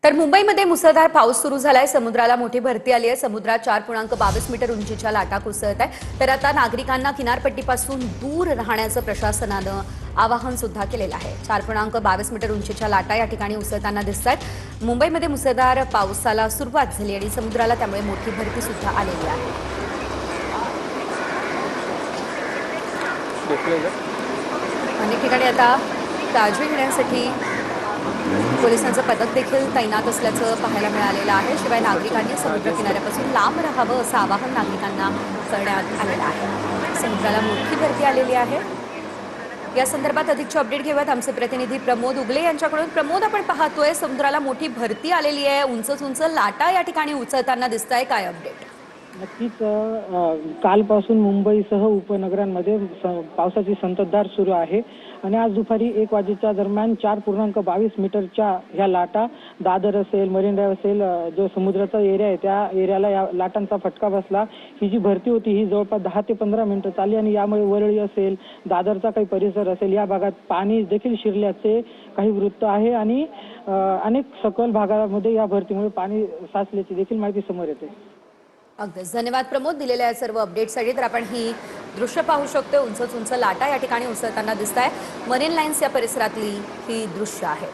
तर मुंबईमध्ये मुसळधार पाऊस सुरू झालाय। समुद्राला मोठी भरती आली आहे। समुद्रात 4.22 मीटर उंचीच्या लाटा कोसळत आहे। तर आता नागरिकांना किनारपट्टीपासून दूर राहण्याचं प्रशासनानं आवाहन सुद्धा केलेलं आहे। 4.22 मीटर उंचीच्या लाटा या ठिकाणी उसळताना दिसतात। मुंबईमध्ये मुसळधार पावसाला सुरुवात झाली आणि समुद्राला त्यामुळे मोठी भरती सुद्धा आलेली आहे। अनेक ठिकाणी आता काळजी घेण्यासाठी पोलिसांचं पथक देखील तैनात असल्याचं पाहायला मिळालेलं आहे। शिवाय नागरिकांनी समुद्र किनाऱ्यापासून लांब राहावं असं आवाहन नागरिकांना करण्यात आलेलं आहे। समुद्राला मोठी भरती आलेली आहे। या संदर्भात अधिकचे अपडेट घेऊयात आमचे प्रतिनिधी प्रमोद उगले यांच्याकडून। प्रमोद, आपण पाहतोय समुद्राला मोठी भरती आलेली आहे, उंच उंच लाटा या ठिकाणी उचलताना दिसताय, काय अपडेट? नक्कीच कालपासून मुंबईसह उपनगरांमध्ये पावसाची संततधार सुरू आहे आणि आज दुपारी 1 वाजेच्या दरम्यान 4.22 मीटरच्या ह्या लाटा दादर असेल, मरीन ड्राईव्ह असेल, जो समुद्राचा एरिया आहे त्या एरियाला या लाटांचा फटका बसला। ही जी भरती होती ही जवळपास 10 ते 15 मिनिटं चालली आणि यामुळे वरळी असेल, दादरचा काही परिसर असेल या भागात पाणी देखील शिरल्याचे काही वृत्त आहे आणि अनेक सखल भागामध्ये या भरतीमुळे पाणी साचल्याची देखील माहिती समोर येते। अगदीच धन्यवाद प्रमोद, दिलेल्या सर्व अपडेटसाठी। तर आपण ही दृश्य पाहू शकतो, उंच उंच लाटा या ठिकाणी उसळताना दिसत आहे। मरीन लाईन्स या परिसरातली ही दृश्य आहे।